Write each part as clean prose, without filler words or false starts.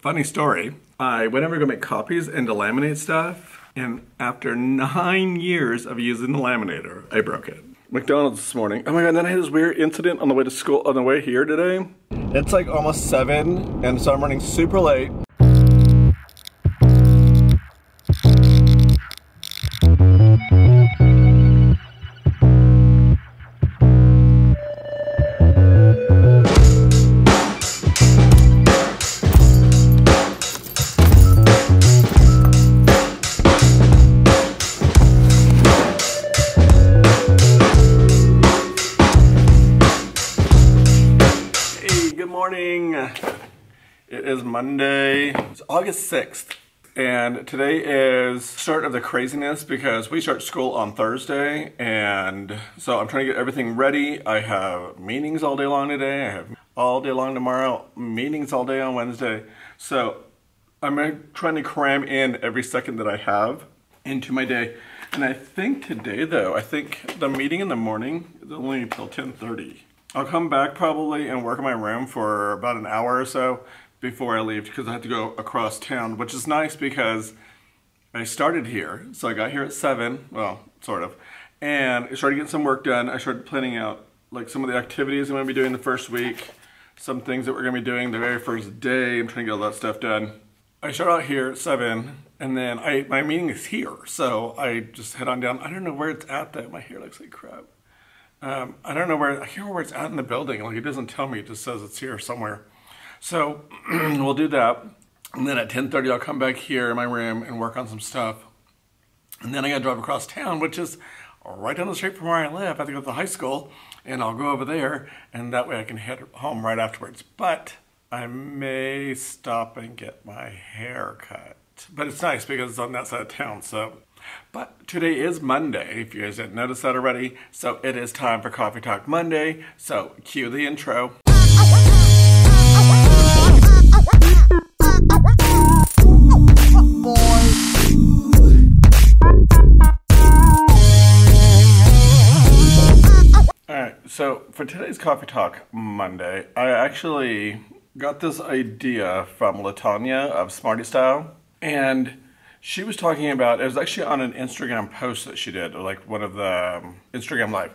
Funny story, I went over to go make copies and to laminate stuff, and after 9 years of using the laminator, I broke it. McDonald's this morning. Oh my god, and then I had this weird incident on the way to school, on the way here today. It's like almost 7, and so I'm running super late. It is Monday, it's August 6th, and today is start of the craziness because we start school on Thursday, and so I'm trying to get everything ready. I have meetings all day long today, I have all day long tomorrow, meetings all day on Wednesday, so I'm trying to cram in every second that I have into my day. And I think today though, I think the meeting in the morning is only until 10:30. I'll come back probably and work in my room for about an hour or so before I leave because I have to go across town, which is nice because I started here. So I got here at 7, well, sort of, and I started getting some work done. I started planning out like some of the activities I'm gonna be doing the first week, some things that we're gonna be doing the very first day. I'm trying to get all that stuff done. I start out here at 7, and then my meeting is here. So I just head on down. I don't know where it's at though. My hair looks like crap. I don't know where, I can't remember where it's at in the building. Like, it doesn't tell me, it just says it's here somewhere. So we'll do that. And then at 10:30, I'll come back here in my room and work on some stuff. And then I gotta drive across town, which is right down the street from where I live. I have to go to the high school, and I'll go over there, and that way I can head home right afterwards. But I may stop and get my hair cut. But it's nice because it's on that side of town, so. But today is Monday, if you guys didn't notice that already. So it is time for Coffee Talk Monday. So cue the intro. Alright, so for today's Coffee Talk Monday, I actually got this idea from LaTanya of Smarty Style. And she was talking about, it was actually on an Instagram post that she did, like one of the Instagram Live.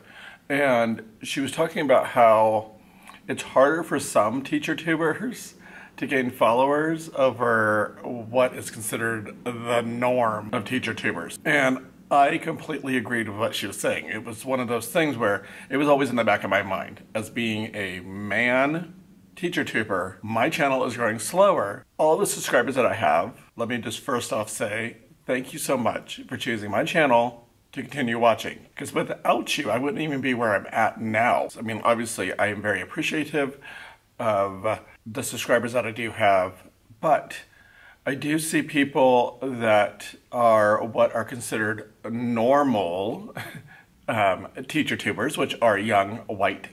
And she was talking about how it's harder for some teacher tubers to gain followers over what is considered the norm of teacher tubers. And I completely agreed with what she was saying. It was one of those things where it was always in the back of my mind as being a man teacher tuber. My channel is growing slower. All the subscribers that I have, let me just first off say thank you so much for choosing my channel to continue watching. Because without you, I wouldn't even be where I'm at now. I mean, obviously, I am very appreciative of the subscribers that I do have, but I do see people that are what are considered normal teacher tubers, which are young white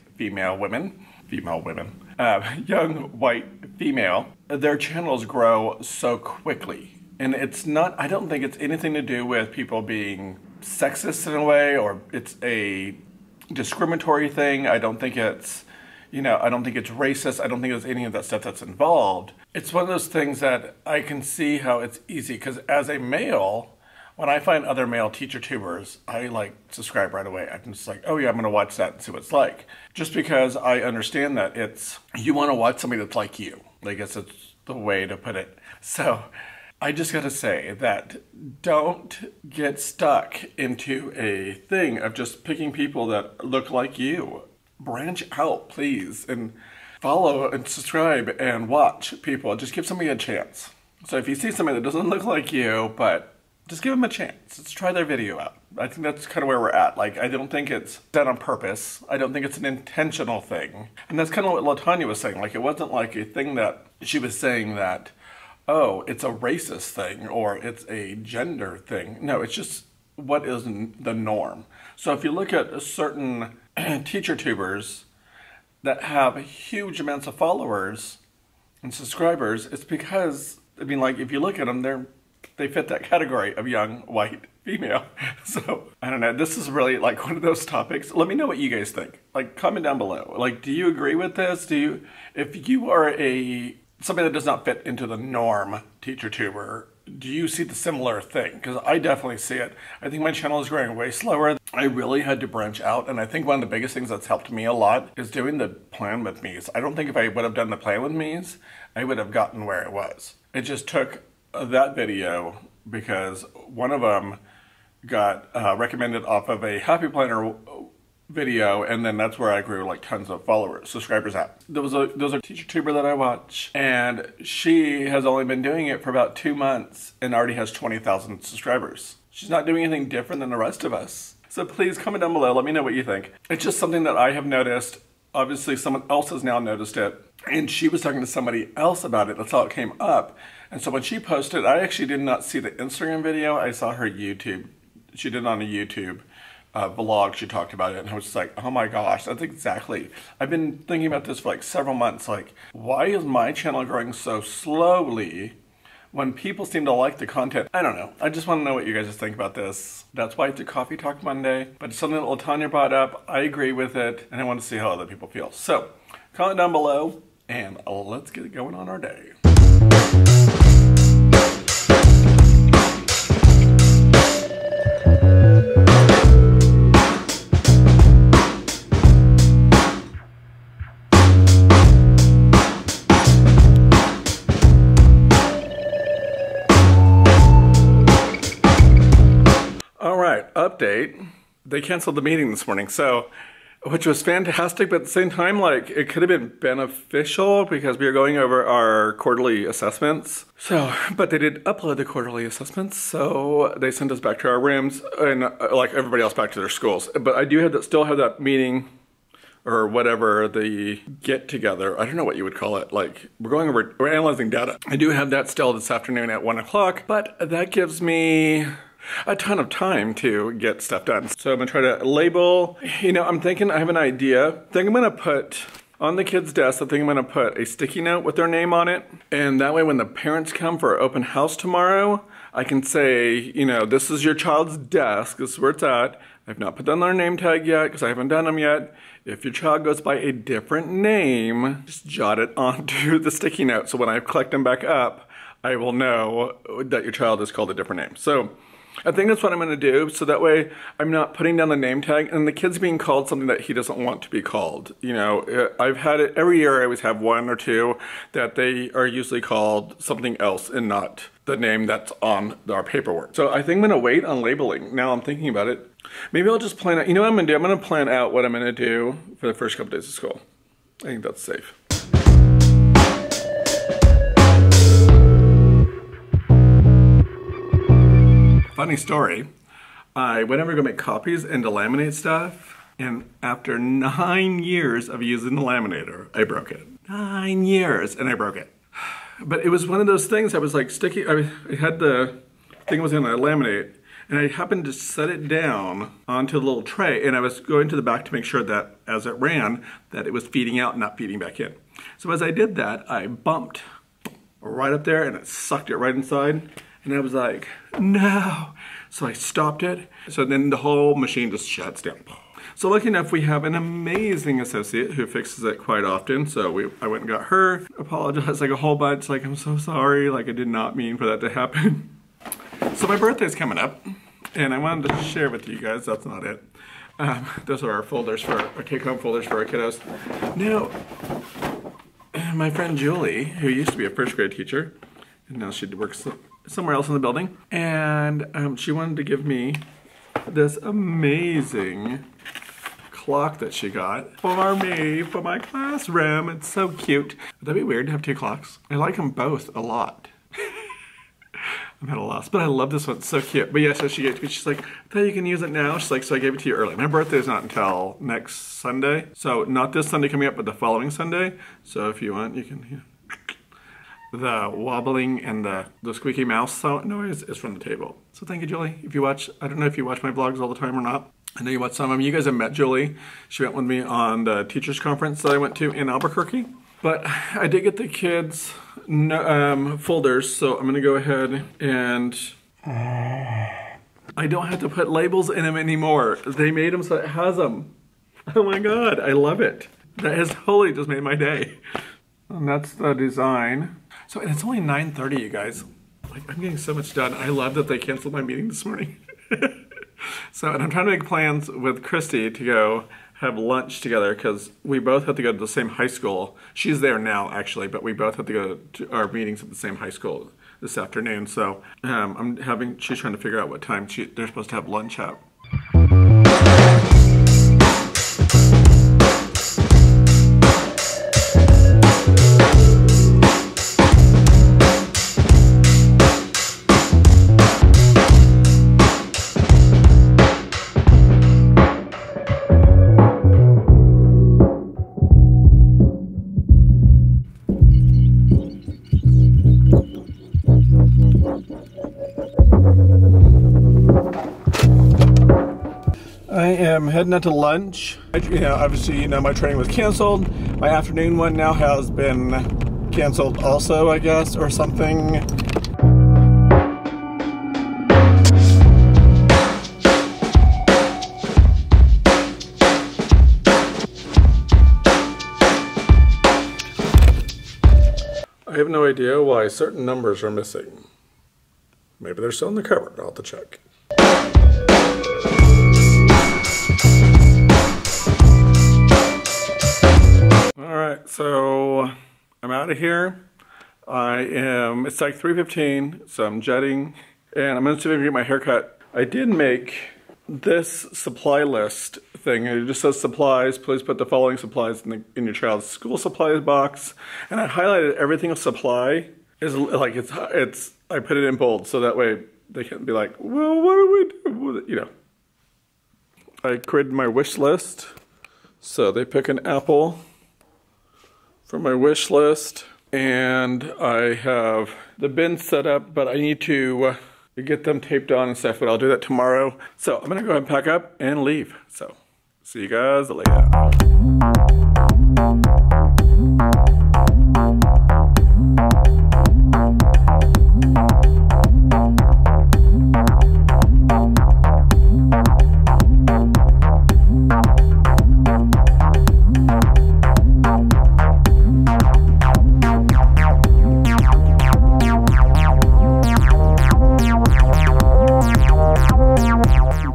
young white female, their channels grow so quickly. And it's not, I don't think it's anything to do with people being sexist in a way, or it's a discriminatory thing. I don't think it's, I don't think it's racist. I don't think it's any of that stuff that's involved. It's one of those things that I can see how it's easy, because as a male, when I find other male teacher tubers, I like subscribe right away. I'm just like, oh yeah, I'm gonna watch that and see what it's like. Just because I understand that you wanna watch somebody that's like you. I guess it's the way to put it. So I just gotta say that don't get stuck into a thing of just picking people that look like you. Branch out, please, and follow and subscribe and watch people. Just give somebody a chance. So if you see somebody that doesn't look like you, but just give them a chance. Let's try their video out. I think that's kind of where we're at. Like, I don't think it's done on purpose. I don't think it's an intentional thing. And that's kind of what LaTanya was saying. Like, it wasn't like a thing that she was saying that, oh, it's a racist thing or it's a gender thing. No, it's just what is the norm. So if you look at certain teacher tubers that have huge amounts of followers and subscribers, it's because, I mean, like, if you look at them, they fit that category of young white female. So I don't know, this is really like one of those topics. Let me know what you guys think. Like, comment down below. Like, do you agree with this? If you are a something that does not fit into the norm teacher tuber. Do you see the similar thing? Because I definitely see it. I think my channel is growing way slower. I really had to branch out, and I think one of the biggest things that's helped me a lot is doing the plan with me's. I don't think if I would have done the plan with me's, I would have gotten where it was. It just took that video because one of them got recommended off of a Happy Planner video, and then that's where I grew like tons of followers, subscribers at. There's a teacher tuber that I watch, and she has only been doing it for about 2 months and already has 20,000 subscribers. She's not doing anything different than the rest of us. So please comment down below, let me know what you think. It's just something that I have noticed. Obviously someone else has now noticed it, and she was talking to somebody else about it. That's how it came up. And so when she posted, I actually did not see the Instagram video, I saw her YouTube. She did it on a YouTube vlog, she talked about it, and I was just like, oh my gosh, that's exactly. I've been thinking about this for like several months, like, why is my channel growing so slowly when people seem to like the content? I don't know. I just want to know what you guys think about this. That's why it's a Coffee Talk Monday, but it's something that LaTanya brought up. I agree with it, and I want to see how other people feel. So, comment down below, and let's get going on our day. Update, they canceled the meeting this morning, so, which was fantastic, but at the same time, like, it could have been beneficial because we were going over our quarterly assessments. So, but they did upload the quarterly assessments, so they sent us back to our rooms and like everybody else back to their schools. But I do have that, still have that meeting or whatever, the get together. I don't know what you would call it. Like, we're analyzing data. I do have that still this afternoon at 1 o'clock, but that gives me a ton of time to get stuff done. So I'm gonna try to label, you know, I'm thinking, I have an idea. I think I'm gonna put on the kids' desk, I think I'm gonna put a sticky note with their name on it. And that way when the parents come for our open house tomorrow, I can say, you know, this is your child's desk, this is where it's at. I've not put down their name tag yet because I haven't done them yet. If your child goes by a different name, just jot it onto the sticky note. So when I collect them back up, I will know that your child is called a different name. So I think that's what I'm gonna do, so that way I'm not putting down the name tag and the kid's being called something that he doesn't want to be called. You know, I've had it, every year I always have one or two that they are usually called something else and not the name that's on our paperwork. So I think I'm gonna wait on labeling. Now I'm thinking about it. Maybe I'll just plan out, you know what I'm gonna do? I'm gonna plan out what I'm gonna do for the first couple days of school. I think that's safe. Funny story, I went over to go make copies and to laminate stuff, and after 9 years of using the laminator, I broke it. 9 years, and I broke it. But it was one of those things I was like sticky, I had the thing was gonna laminate, and I happened to set it down onto a little tray, and I was going to the back to make sure that as it ran, that it was feeding out, not feeding back in. So as I did that, I bumped right up there, and it sucked it right inside. And I was like, no. So I stopped it. So then the whole machine just shuts down. So lucky enough, we have an amazing associate who fixes it quite often. So I went and got her, apologized like a whole bunch, like I'm so sorry, like I did not mean for that to happen. So my birthday's coming up, and I wanted to share with you guys, that's not it. Those are our folders for, our take-home folders for our kiddos. Now, my friend Julie, who used to be a first grade teacher, and now she works somewhere else in the building, and she wanted to give me this amazing clock that she got for me, for my classroom. It's so cute. Would that be weird to have two clocks? I like them both a lot. I'm at a loss, but I love this one, it's so cute. But yeah, so she gave it to me, she's like, I thought you can use it now. She's like, so I gave it to you early. My birthday is not until next Sunday. So not this Sunday coming up, but the following Sunday. So if you want, you can, yeah. The wobbling and the squeaky mouse noise is from the table. So thank you, Julie. If you watch, I don't know if you watch my vlogs all the time or not. I know you watch some of them. You guys have met Julie. She went with me on the teachers conference that I went to in Albuquerque. But I did get the kids folders, so I'm gonna go ahead and I don't have to put labels in them anymore. They made them so it has them. Oh my God, I love it. That has totally just made my day. And that's the design. So, and it's only 9:30, you guys. Like, I'm getting so much done. I love that they canceled my meeting this morning. So, and I'm trying to make plans with Christy to go have lunch together because we both have to go to the same high school. She's there now, actually, but we both have to go to our meetings at the same high school this afternoon. So she's trying to figure out what time they're supposed to have lunch at. I am heading out to lunch. Obviously, my training was canceled. My afternoon one now has been canceled also, I guess, or something. I have no idea why certain numbers are missing. Maybe they're still in the cupboard. I'll have to check. Alright, so I'm out of here. It's like 3:15, so I'm jetting, and I'm going to get my haircut. I did make this supply list thing. It just says supplies. Please put the following supplies in your child's school supplies box. And I highlighted everything of supply. I put it in bold, so that way they can't be like, well, what do we do with it? I created my wish list. So they pick an apple for my wish list, and I have the bin set up, but I need to get them taped on and stuff, but I'll do that tomorrow. So I'm gonna go ahead and pack up and leave. So see you guys later.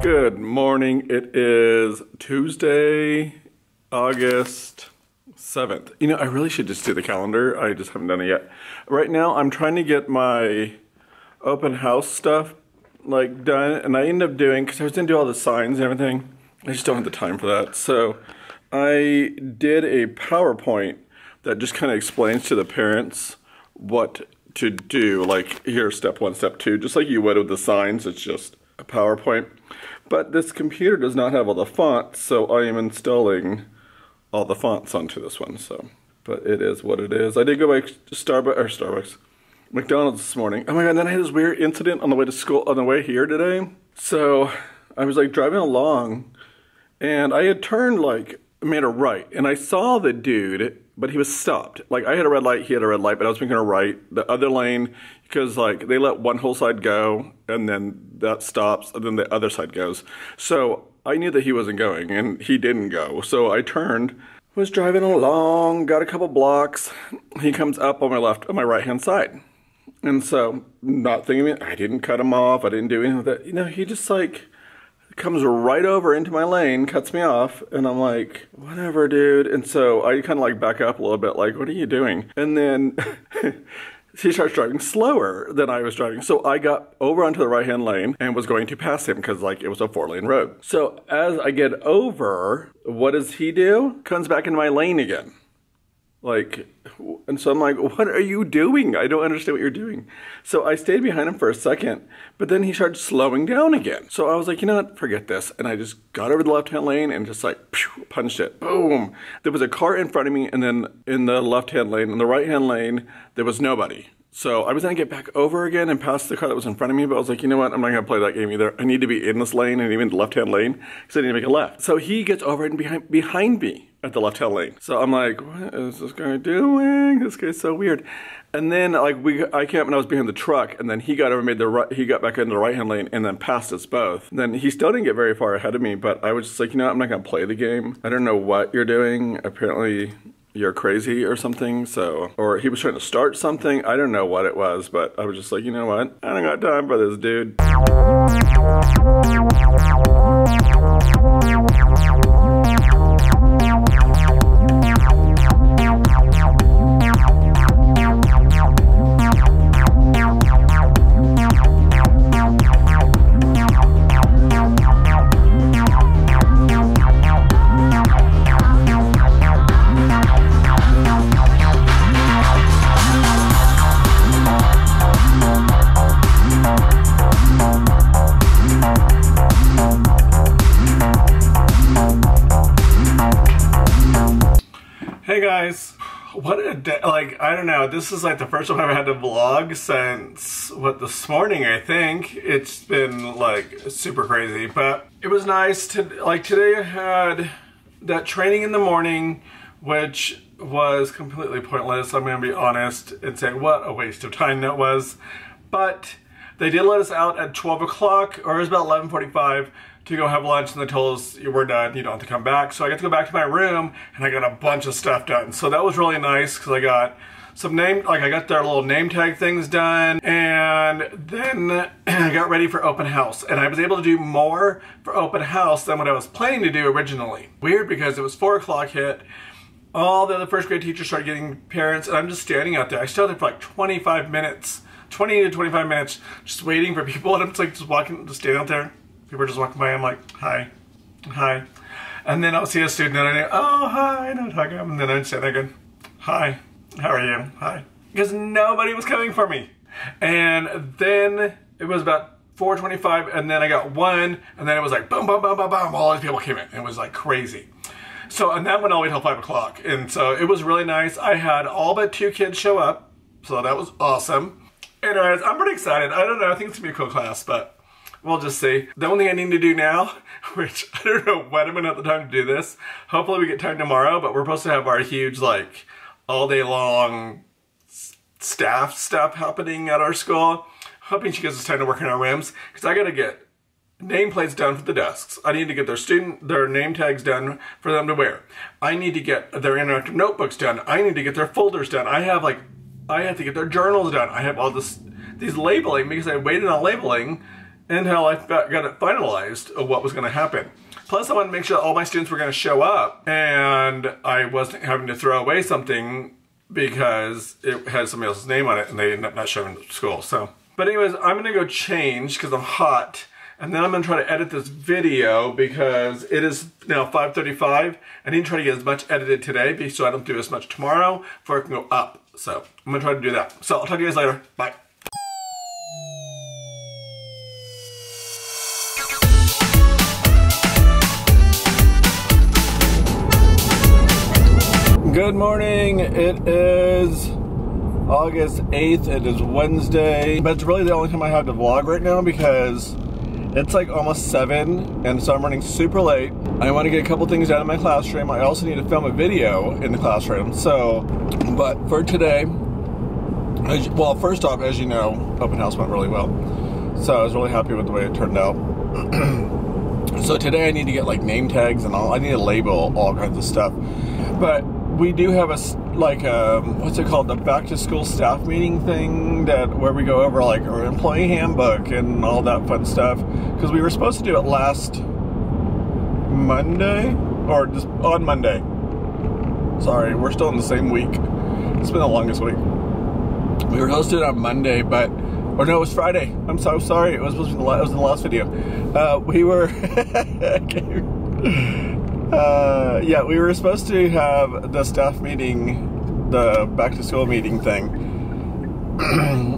Good morning. It is Tuesday, August 7th. I really should just do the calendar. I just haven't done it yet. Right now, I'm trying to get my open house stuff done, and I ended up doing, because I was going to do all the signs and everything, I just don't have the time for that. So I did a PowerPoint that just kind of explains to the parents what to do. Like, here's step 1, step 2, just like you would with the signs. It's just a PowerPoint. But this computer does not have all the fonts, so I am installing all the fonts onto this one. But it is what it is. I did go by McDonald's this morning. Oh my god, and then I had this weird incident on the way to school, on the way here today. So I was driving along, and I had turned made a right, and I saw the dude, but he was stopped. I had a red light, he had a red light, but I was making a right. The other lane, because they let one whole side go, and then that stops, and then the other side goes. So I knew that he wasn't going, and he didn't go. So I turned, was driving along, got a couple blocks. He comes up on my right-hand side. And so, not thinking, I didn't cut him off, I didn't do anything with that. He just comes right over into my lane, cuts me off, and I'm like, whatever, dude. And so I kind of back up a little bit, what are you doing? And then he starts driving slower than I was driving. So I got over onto the right-hand lane and was going to pass him because it was a 4-lane road. So as I get over, what does he do? Comes back into my lane again. And so I'm like, what are you doing? I don't understand what you're doing. So I stayed behind him for a second, but then he started slowing down again. So I was like, you know what, forget this. And I just got over the left-hand lane and just punched it. Boom. There was a car in front of me, and then in the left-hand lane, in the right-hand lane, there was nobody. So I was going to get back over again and pass the car that was in front of me, but I was like, you know what, I'm not going to play that game either. I need to be in this lane and even the left-hand lane, because I need to make a left. So he gets over and behind me at the left-hand lane. So I'm like, what is this guy doing? This guy's so weird. And then I came up and I was behind the truck, and then he got over, he got back into the right-hand lane and then passed us both. And then he still didn't get very far ahead of me, but I was just like, you know what, I'm not going to play the game. I don't know what you're doing. Apparently, you're crazy or something, so, or he was trying to start something. I don't know what it was, but I was just like, you know what? I don't got time for this dude. Hey guys, what a day, like, I don't know, this is like the first time I've had to vlog since, this morning, I think. It's been like super crazy, but it was nice to, like, today I had that training in the morning, which was completely pointless. I'm gonna be honest and say what a waste of time that was, but they did let us out at 12 o'clock, or it was about 11:45, to go have lunch, and they told us, we're done, you don't have to come back. So I got to go back to my room, and I got a bunch of stuff done. So that was really nice, because I got some I got their little name tag things done, and then I got ready for open house. And I was able to do more for open house than what I was planning to do originally. Weird, because it was 4 o'clock hit, all the other first grade teachers started getting parents, and I'm just standing out there. I stood there for like 25 minutes, 20 to 25 minutes, just waiting for people, and I'm just like, just standing out there. People are just walking by, I'm like, hi, hi. And then I'll see a student and I go, oh, hi, and I'd hug them. And then I'd say, again, hi, how are you? Hi. Because nobody was coming for me. And then it was about 4:25, and then I got one, and then it was like, boom, boom, boom, boom, boom, all these people came in. It was like crazy. So, and that went all the way till 5 o'clock. And so it was really nice. I had all but 2 kids show up. So that was awesome. Anyways, I'm pretty excited. I don't know, I think it's gonna be a cool class, but we'll just see. The only thing I need to do now, which I don't know when I'm gonna have the time to do this. Hopefully we get time tomorrow, but we're supposed to have our huge, like, all day long staff stuff happening at our school. Hoping she gives us time to work in our rooms, because I gotta get nameplates done for the desks. I need to get their name tags done for them to wear. I need to get their interactive notebooks done. I need to get their folders done. I have to get their journals done. I have all these labeling, because I waited on labeling until I got it finalized of what was going to happen. Plus, I wanted to make sure that all my students were going to show up, and I wasn't having to throw away something because it had somebody else's name on it and they ended up not showing up to school. So, but anyways, I'm going to go change because I'm hot, and then I'm going to try to edit this video because it is now 5:35. I need to try to get as much edited today so I don't do as much tomorrow before I can go up. So I'm going to try to do that. So I'll talk to you guys later. Bye. Good morning. It is August 8th. It is Wednesday, but it's really the only time I have to vlog right now because it's like almost 7, and so I'm running super late. I want to get a couple things done in my classroom. I also need to film a video in the classroom. So, but for today, well, first off, as you know, open house went really well. So I was really happy with the way it turned out. So today I need to get like name tags and all. I need to label all kinds of stuff. But we do have what's it called, the back to school staff meeting thing where we go over like our employee handbook and all that fun stuff, because we were supposed to do it last Monday, or just on Monday. Sorry, we're still in the same week. It's been the longest week. We were supposed to do it on Monday, or no, it was Friday. I'm so sorry. It was supposed to be it was in the last video. We were yeah, we were supposed to have the staff meeting, the back to school meeting thing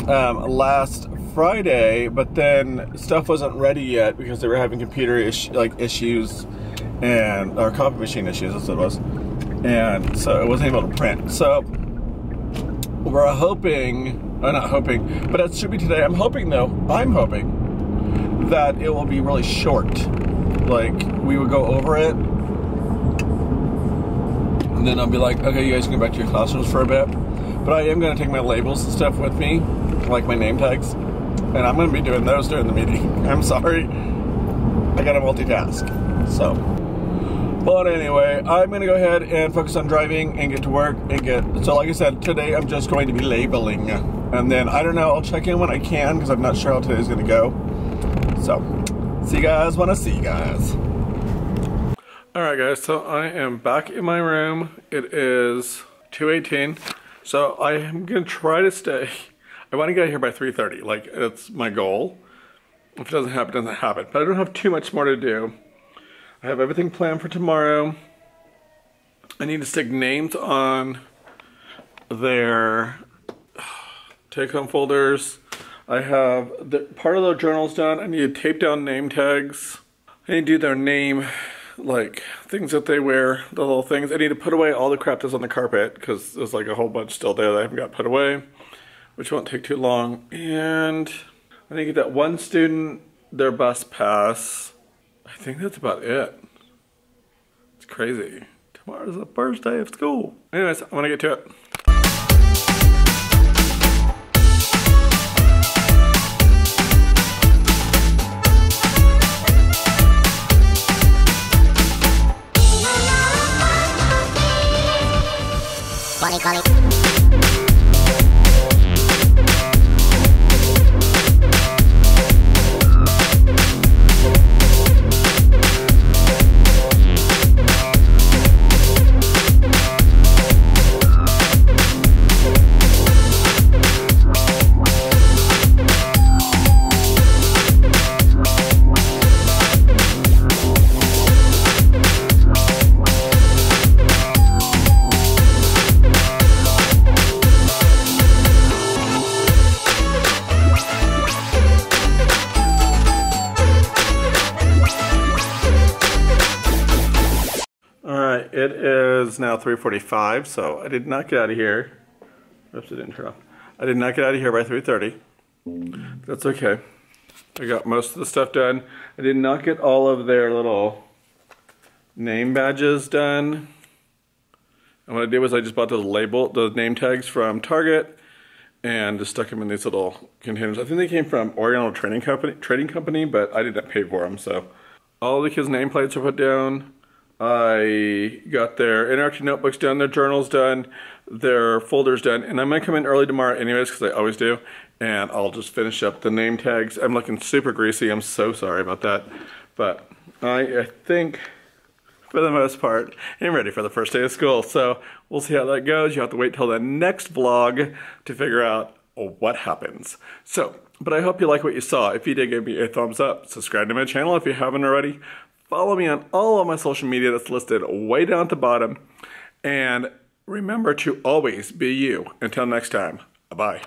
last Friday, but then stuff wasn't ready yet because they were having computer issues or copy machine issues, that's what it was, and so it wasn't able to print. So we're hoping, not hoping, but it should be today. I'm hoping that it will be really short. Like, we would go over it, and then I'll be like, okay, you guys can go back to your classrooms for a bit. But I am going to take my labels and stuff with me, like my name tags, and I'm going to be doing those during the meeting. I'm sorry, I got to multitask. So, But anyway, I'm gonna go ahead and focus on driving and get to work and so like I said, today I'm just going to be labeling. And then, I don't know, I'll check in when I can because I'm not sure how today's gonna go. So, see you guys when I see you guys. Alright guys, so I am back in my room. It is 2:18. So I am gonna try to stay. I want to get here by 3:30. Like, it's my goal. If it doesn't happen, it doesn't happen. But I don't have too much more to do. I have everything planned for tomorrow. I need to stick names on their take-home folders. I have part of the journals done. I need to tape down name tags. I need to do their name, like things that they wear, the little things. I need to put away all the crap that's on the carpet because there's like a whole bunch still there that I haven't got put away, which won't take too long. And I need to get that one student their bus pass. I think that's about it. It's crazy. Tomorrow's the first day of school. Anyways, I want to get to it. Call it. It is now 3:45, so I did not get out of here. Oops, it didn't turn off. I did not get out of here by 3:30. That's okay. I got most of the stuff done. I did not get all of their little name badges done. And what I did was I just bought those name tags from Target and just stuck them in these little containers. I think they came from Oriental Trading Company, but I didn't pay for them. So all the kids' nameplates are put down. I got their interactive notebooks done, their journals done, their folders done, and I'm going to come in early tomorrow anyways, because I always do, and I'll just finish up the name tags. I'm looking super greasy. I'm so sorry about that, but I think, for the most part, I'm ready for the first day of school, so we'll see how that goes. You have to wait till the next vlog to figure out what happens. So, but I hope you like what you saw. If you did, give me a thumbs up. Subscribe to my channel if you haven't already. Follow me on all of my social media that's listed way down at the bottom. And remember to always be you. Until next time, bye-bye.